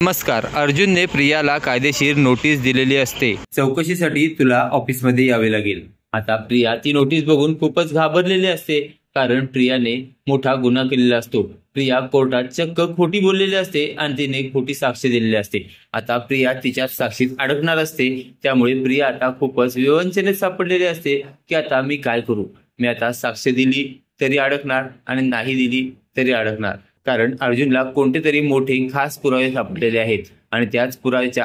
नमस्कार. अर्जुनने प्रियाला कायदेशीर नोटीस दिलेली असते. चौकशीसाठी तुला ऑफिसमध्ये यावे लागेल. आता प्रिया ती नोटीस बघून खूपच घाबरलेली असते, कारण प्रियाने मोठा गुन्हा केलेला असतो. प्रिया कोर्टात चक्क खोटी बोललेली असते आणि तिने खोटी साक्ष दिलेली असते. आता प्रिया तिच्या साक्षीत अडकणार असते. त्यामुळे प्रिया आता खूपच विवंचनेत सापडलेली असते की आता मी काय करू. मी आता साक्ष दिली तरी अडकणार आणि नाही दिली तरी अडकणार, कारण अर्जुनला कोणते तरी मोठे खास पुरावे सापडलेले आहेत आणि त्याच पुराव्याच्या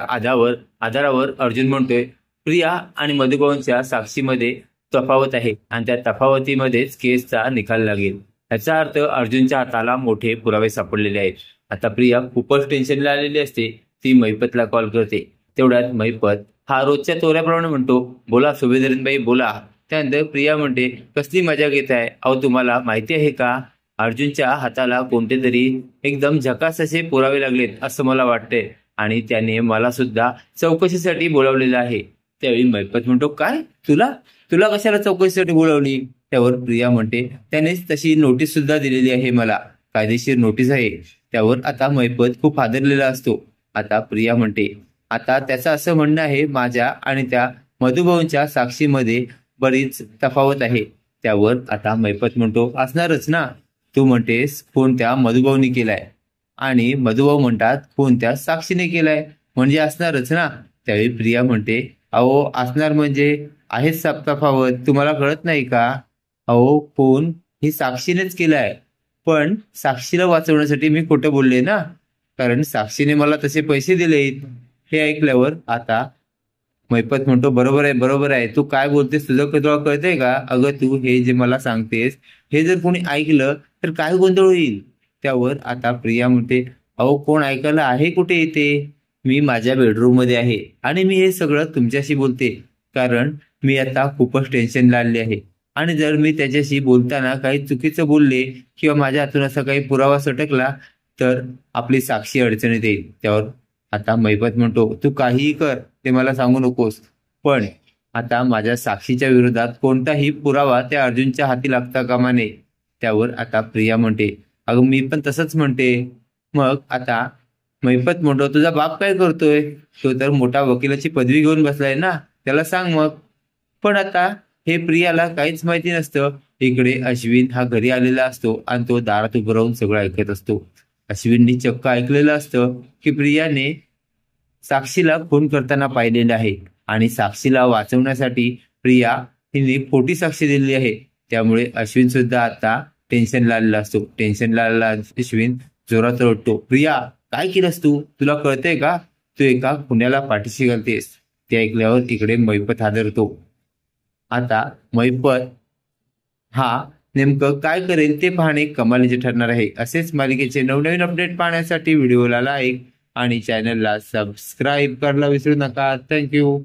आधारावर अर्जुन म्हणतोय प्रिया आणि मधुभाऊंच्या साक्षीमध्ये तफावत आहे आणि त्या तफावतीमध्येच केसचा निकाल लागेल. याचा अर्थ अर्जुनच्या हाताला मोठे पुरावे सापडलेले आहेत. आता प्रिया खूपच टेन्शनला आलेली असते. ती महिपतला कॉल करते. तेवढ्यात महिपत हा रोजच्या तोऱ्याप्रमाणे म्हणतो, बोला सुभेदारीनबाई बोला. त्यानंतर प्रिया म्हणते, कसली मजा घेत आहे. अहो तुम्हाला माहिती आहे का, अर्जुनच्या हाताला कोणते तरी एकदम झकास असे पुरावे लागलेत असं मला वाटते आणि त्याने मला सुद्धा चौकशीसाठी बोलावलेलं आहे. त्यावेळी महिपत म्हणतो, काय तुला कशाला चौकशीसाठी बोलावली. त्यावर प्रिया म्हणते, त्यानेच तशी नोटीस सुद्धा दिलेली आहे मला, कायदेशीर नोटीस आहे. त्यावर आता महिपत खूप हादरलेला असतो. आता प्रिया म्हणते, आता त्याचं असं म्हणणं आहे माझ्या आणि त्या मधुभाऊंच्या साक्षीमध्ये बरीच तफावत आहे. त्यावर आता महिपत म्हणतो, असणारच ना. तू म्हणतेस फोन त्या मधुभाऊने केलाय आणि मधुभाऊ म्हणतात फोन त्या साक्षीने केलाय, म्हणजे असणारच ना. त्यावेळी प्रिया म्हणते, अहो असणार म्हणजे आहेच तफावत, तुम्हाला कळत नाही का. अहो फोन ही साक्षीनेच केलाय, पण साक्षीला वाचवण्यासाठी मी खोटं बोलले ना, कारण साक्षीने मला तसे पैसे दिलेत. हे ऐकल्यावर आता महिपत म्हणतो, बरोबर आहे तू काय बोलतेस, तुला कळतंय का. अगं तू हे जे मला सांगतेस हे जर कोणी ऐकलं तर काय गोंधळ होईल. त्यावर आता प्रिया म्हणते, अहो कोण ऐकायला आहे कुठे येते, मी माझ्या बेडरूम मध्ये आहे आणि मी हे सगळं तुमच्याशी बोलते, कारण मी आता खूपच टेन्शनला आले आहे आणि जर मी त्याच्याशी बोलताना काही चुकीचं बोलले किंवा माझ्या हातून असा काही पुरावा सटकला तर आपली साक्षी अडचणीत येईल. त्यावर आता महिपत म्हणतो, तू काहीही कर, ते मला सांगू नकोस, पण आता माझ्या साक्षीच्या विरोधात कोणताही पुरावा त्या अर्जुनच्या हाती लागता कामा नये. त्यावर आता प्रिया म्हणते, अगं मी पण तसंच म्हणते. मग आता महिपत म्हणतो, तुझा बाप काय करतोय, तो तर मोठा वकिलाची पदवी घेऊन बसलाय ना, त्याला सांग मग. पण आता हे प्रियाला काहीच माहिती नसतं. इकडे अश्विन हा घरी आलेला असतो आणि तो दारात उभं राहून सगळं ऐकत असतो. अश्विननी चक्क ऐकलेलं असतं की प्रियाने साक्षीला खून करताना पाहिलेलं आहे आणि साक्षीला वाचवण्यासाठी प्रिया हिने खोटी साक्षी दिलेली आहे. त्यामुळे अश्विन सुद्धा आता टेन्शनला आलेला असतो. टेन्शनला आलेला अश्विन जोरात रडतो, प्रिया काय केलंस तू, तुला कळतंय का, तू एका खुन्याला पाठीशी घालतेस. ते ऐकल्यावर इकडे महिपत हादरतो. आता महिपत हा नेमकं काय करेल ते पाहणे कमालीचे ठरणार आहे. असेच मालिकेचे नवनवीन अपडेट पाहण्यासाठी व्हिडिओला लाईक आणि चॅनलला सबस्क्राईब करायला विसरू नका. थँक्यू.